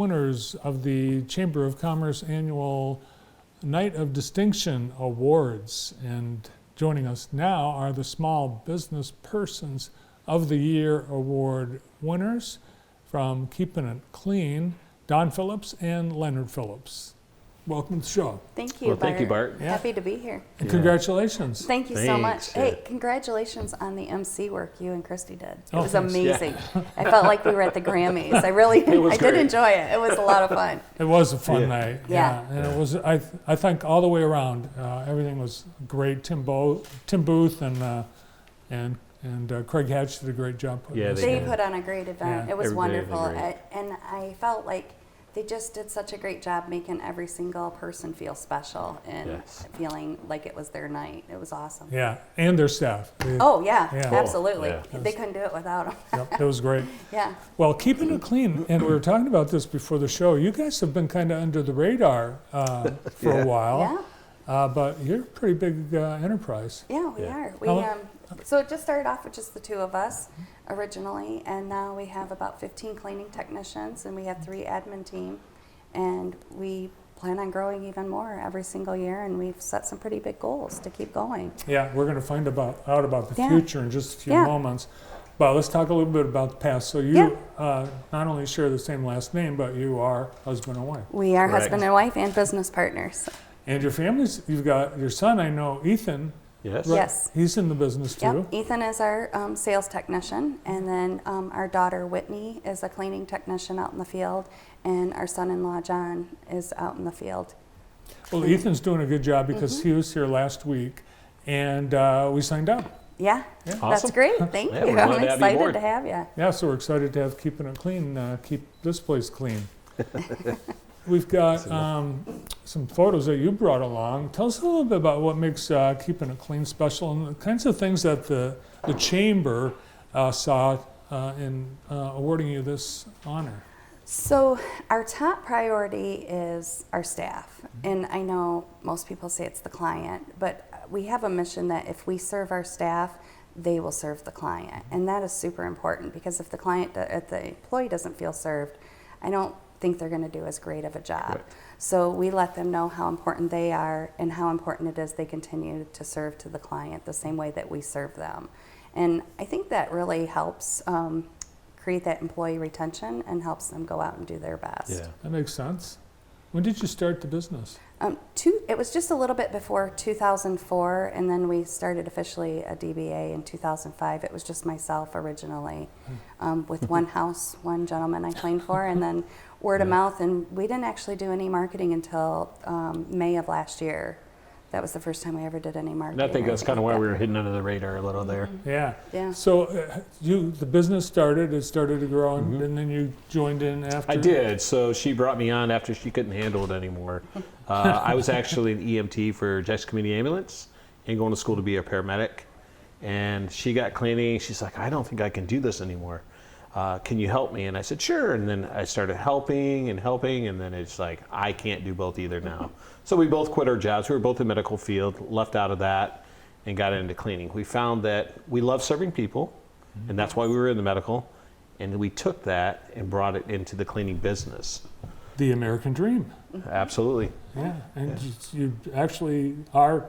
winners of the Chamber of Commerce Annual Night of Distinction Awards. And joining us now are the Small Business Persons of the Year Award winners from Keeping It Clean, Don Phillips and Leonard Phillips. Welcome to the show. Thank you, Bart. Thank you, Bart. Yeah. Happy to be here. And congratulations. Thank you so Thanks. much. Hey, congratulations on the MC work you and Christy did. It Oh, was thanks. amazing. I felt like we were at the Grammys. I did enjoy it. It was a lot of fun. It was a fun night. Yeah. And it was, I think all the way around, everything was great. Tim Booth and Craig Hatch did a great job putting this They together. put on a great event. Yeah. It was Everybody wonderful. did great. And I felt like they just did such a great job making every single person feel special and feeling like it was their night. It was awesome. Yeah, and their staff. Oh, yeah, Yeah. absolutely. Yeah. They couldn't do it without them. Yep, it was great. Yeah. Well, Keeping It Clean, and we were talking about this before the show, you guys have been kind of under the radar for a while, but you're a pretty big enterprise. Yeah, we are. So it just started off with just the two of us originally, and now we have about 15 cleaning technicians, and we have 3 admin team, and we plan on growing even more every single year, and we've set some pretty big goals to keep going. Yeah, we're going to find out about the future in just a few moments. But let's talk a little bit about the past. So you not only share the same last name, but you are husband and wife. We are Correct. husband and wife and business partners. And your families, you've got your son, I know, Ethan. Yes. Right? Yes. He's in the business too. Yep. Ethan is our sales technician, and then our daughter Whitney is a cleaning technician out in the field, and our son-in-law John is out in the field. Well, Ethan's doing a good job because he was here last week, and we signed up. Yeah, Awesome. that's great. Thank Yeah, you. we're glad I'm to have you excited aboard. to have you. Yeah, so we're excited to have Keeping It Clean, keep this place clean. We've got some photos that you brought along. Tell us a little bit about what makes Keeping It Clean special and the kinds of things that the Chamber saw in awarding you this honor. So our top priority is our staff. And I know most people say it's the client, but we have a mission that if we serve our staff, they will serve the client. And that is super important because if the employee doesn't feel served, I don't think they're going to do as great of a job. Correct. So we let them know how important they are and how important it is they continue to serve to the client the same way that we serve them. And I think that really helps create that employee retention and helps them go out and do their best. Yeah. That makes sense. When did you start the business? It was just a little bit before 2004, and then we started officially a DBA in 2005. It was just myself originally, with one house, one gentleman I cleaned for, and then word of mouth. And we didn't actually do any marketing until May of last year. That was the first time we ever did any marketing. And I think that's kind of why we were hidden under the radar a little there. Yeah. Yeah. So the business started to grow, and then you joined in after? I did. So she brought me on after she couldn't handle it anymore. I was actually an EMT for Jackson Community Ambulance and going to school to be a paramedic. And she got cleaning. She's like, I don't think I can do this anymore. Can you help me? And I said, sure. And then I started helping. And then it's like, I can't do both either now. So we both quit our jobs. We were both in the medical field, left out of that, and got into cleaning. We found that we love serving people, and that's why we were in the medical. And we took that and brought it into the cleaning business. The American dream. Absolutely. Yeah, and you actually are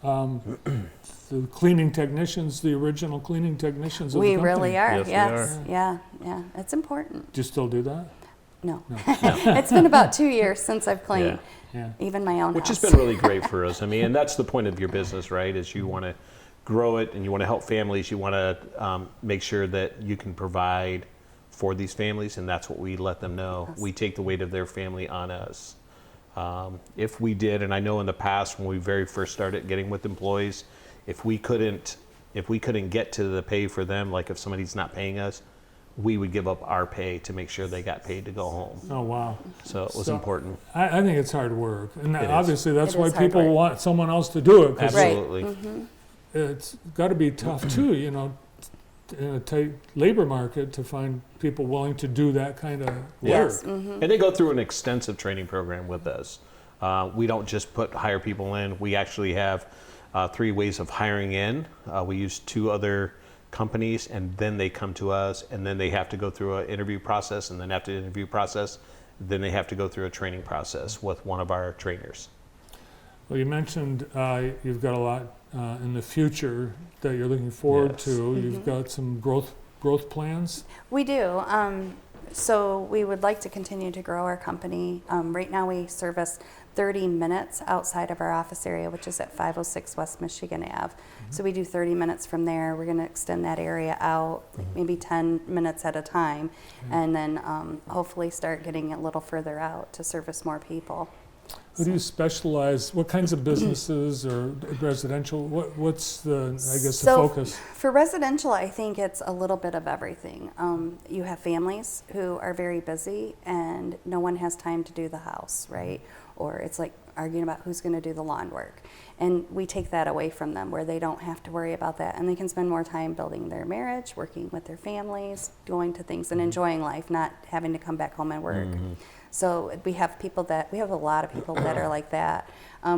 the cleaning technicians, the original cleaning technicians of the We company. really are. Yes, we Yeah. It's important. Do you still do that? No. It's been about 2 years since I've cleaned, Yeah. even my own Which house. has been really great for us. I mean, and that's the point of your business, right? Is you want to grow it and you want to help families. You want to make sure that you can provide for these families, and that's what we let them know. Yes. We take the weight of their family on us. If we did, and I know in the past when we very first started getting with employees, if we couldn't get to the pay for them, like if somebody's not paying us, we would give up our pay to make sure they got paid to go home. Oh, wow. So it was So, important. I think it's hard work. And It is. obviously that's It why is hard people work. want someone else to do it. 'Cause Absolutely. it's got to be tough too, in a tight labor market to find people willing to do that kind of work. Yes. And they go through an extensive training program with us. We don't just hire people in. We actually have 3 ways of hiring in. We use 2 other companies, and then they come to us, and then they have to go through an interview process, and then after the interview process, then they have to go through a training process with one of our trainers. Well, you mentioned you've got a lot in the future that you're looking forward Yes. to. You've got some growth plans. We do. So we would like to continue to grow our company. Right now we service 30 minutes outside of our office area, which is at 506 West Michigan Ave. So we do 30 minutes from there. We're going to extend that area out, maybe 10 minutes at a time, and then hopefully start getting a little further out to service more people. Who do you specialize? What kinds of businesses or residential? What's the the focus? For residential, I think it's a little bit of everything. You have families who are very busy and no one has time to do the house, right? Or it's like arguing about who's going to do the lawn work. And we take that away from them where they don't have to worry about that and they can spend more time building their marriage, working with their families, going to things and enjoying life, not having to come back home and work. So we have a lot of people that are like that.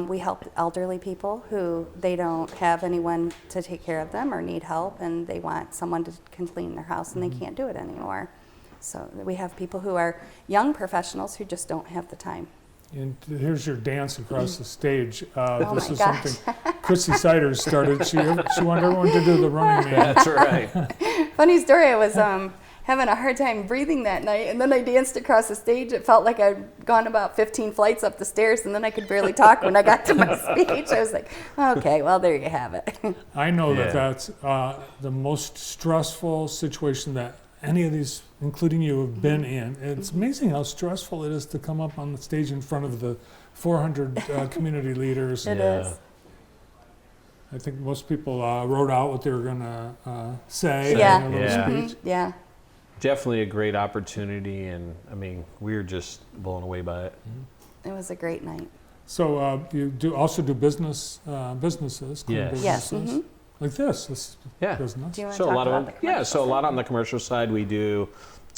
We help elderly people who they don't have anyone to take care of them or need help and they want someone to can clean their house and they can't do it anymore. So we have people who are young professionals who just don't have the time. And here's your dance across the stage. Oh This my is gosh. something Chrissy Siders started. She wanted everyone to do the running man. That's right. Funny story, I was having a hard time breathing that night and then I danced across the stage. It felt like I'd gone about 15 flights up the stairs and then I could barely talk when I got to my speech. I was like, okay, well, there you have it. I know Yeah. that that's the most stressful situation that any of these, including you, have been in. It's amazing how stressful it is to come up on the stage in front of the 400 community leaders. It Yeah. is. I think most people wrote out what they were going to say Yeah. in a little Yeah. speech. Yeah. Definitely a great opportunity, and I mean, we're just blown away by it. It was a great night. So you also do businesses, clean Yes. Yes. businesses, like this Yeah. business. Do you want to So a talk lot about of the them, commercial so a lot side? on the commercial side we do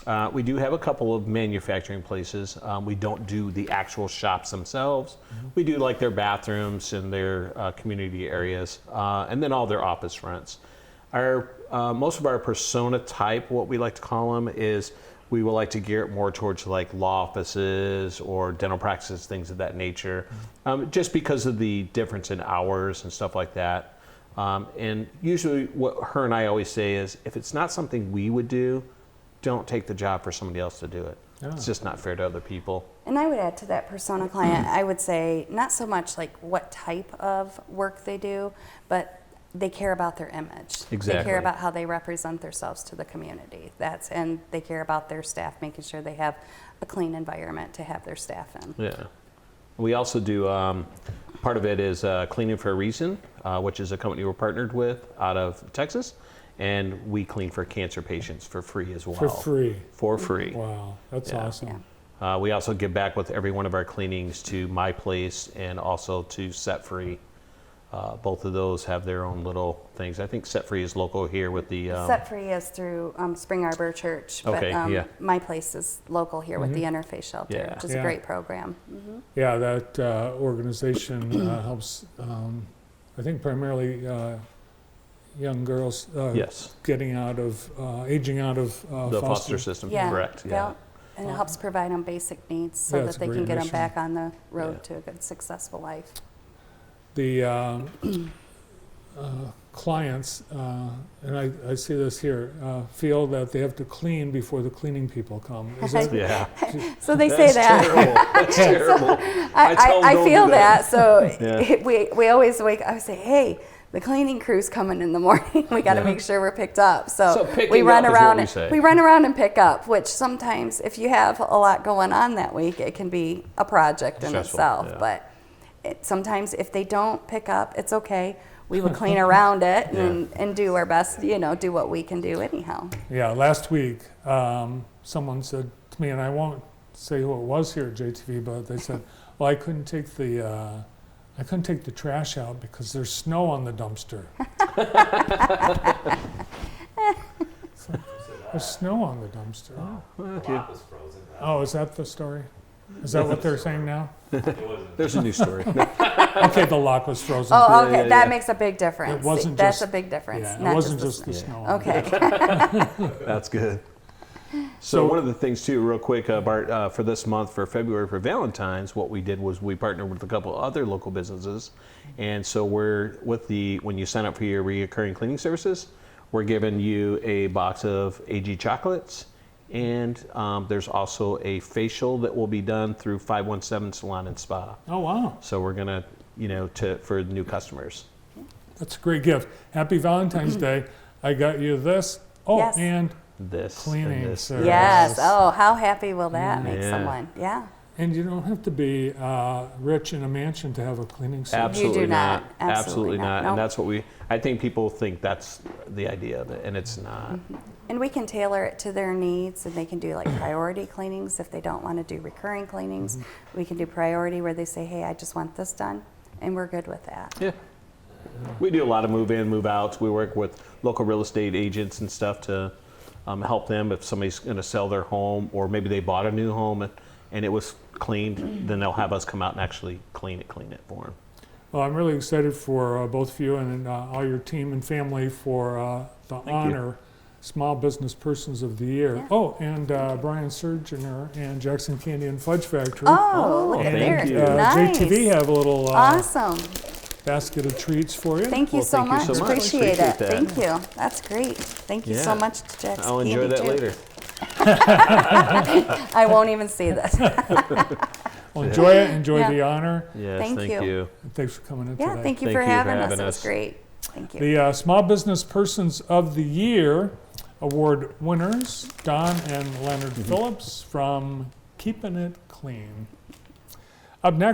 have a couple of manufacturing places. We don't do the actual shops themselves. We do like their bathrooms and their community areas, and then all their office fronts. Our most of our persona type, what we like to call them, is we will like to gear it more towards like law offices or dental practices, things of that nature, just because of the difference in hours and stuff like that. And usually what her and I always say is, if it's not something we would do, don't take the job for somebody else to do it. Yeah. It's just not fair to other people. And I would add to that persona client, I would say not so much like what type of work they do, but they care about their image. They Exactly. care about how they represent themselves to the community. And they care about their staff, making sure they have a clean environment to have their staff in. Yeah. We also do, part of it is Cleaning for a Reason, which is a company we're partnered with out of Texas. And we clean for cancer patients for free as well. For free. For free. Wow, that's Yeah. awesome. Yeah. We also give back with every one of our cleanings to My Place and also to Set Free. Both of those have their own little things. I think Set Free is local here with the... Set Free is through Spring Arbor Church, but Okay, yeah. My Place is local here with the Interfaith Shelter, Yeah. which is Yeah. a great program. Yeah, that organization helps, I think primarily young girls Yes. getting out of, aging out of The foster system, Yeah, correct. Yeah. And it helps provide them basic needs so Yeah, that it's a they great can get them mission. back on the road Yeah. to a good, successful life. The clients, and I see this here, feel that they have to clean before the cleaning people come. Is that, Yeah. So they say That's that. terrible. That's terrible. I tell 'em I don't feel do that. So Yeah. we always wake up and say, hey, the cleaning crew's coming in the morning. We got to Yeah. make sure we're picked up. So So picking we run up is what around. we say. We run around and pick up, which sometimes, if you have a lot going on that week, it can be a project in Stressful, itself. yeah. But sometimes, if they don't pick up, it's okay. We would clean around it and do our best. Do what we can do anyhow. yeah, last week, someone said to me, and I won't say who it was here at JTV, but they said, well, I couldn't take the trash out because there's snow on the dumpster. So, there's snow on the dumpster. Well, Lot was frozen. Oh, is that the story? Is that what they're saying now? There's a new story. Okay, the lock was frozen. Oh, okay, yeah, that yeah. makes a big difference. It wasn't That's just- a big difference. Yeah, not it wasn't the just the snow. snow. Okay. That's good. So So- one of the things too, real quick, Bart, for this month, for February, for Valentine's, what we did was we partnered with a couple other local businesses, and so we're with when you sign up for your reoccurring cleaning services, we're giving you a box of AG chocolates, and there's also a facial that will be done through 517 Salon and Spa. Oh, wow. So we're gonna, for new customers. That's a great gift. Happy Valentine's Day. I got you this. Oh, Yes. and This Cleaning and this. service. Yes. Oh, how happy will that make Yeah. someone? Yeah. and you don't have to be rich in a mansion to have a cleaning service. Absolutely You do not. not. Absolutely not. And Nope. that's what I think people think that's the idea of it, and it's not. And we can tailor it to their needs, and they can do like priority cleanings if they don't want to do recurring cleanings. We can do priority where they say, hey, I just want this done, and we're good with that. Yeah. We do a lot of move in, move outs. We work with local real estate agents and stuff to help them if somebody's going to sell their home, or maybe they bought a new home and it was cleaned, then they'll have us come out and actually clean it for them. Well, I'm really excited for both of you and all your team and family for the you. honor Small Business Persons of the Year. Yeah. Oh, and Brian Surgener and Jackson Candy and Fudge Factory. Oh, look at thank there. you. Nice. JTV have a little Awesome. basket of treats for you. Thank you Well, so thank you much. so much. Appreciate Appreciate it. that. Thank you. That's great. Thank you so Yeah. much to Jackson I'll enjoy Candy, that too. later. I won't even see this. Well, enjoy it. Enjoy Yeah. the honor. Yes, Thank thank you. you. And thanks for coming in Yeah, today. thank you Thank for you for having us. having It was us. great. Thank you. The Small Business Persons of the Year award winners, Don and Leonard Phillips from Keeping It Clean. Up next,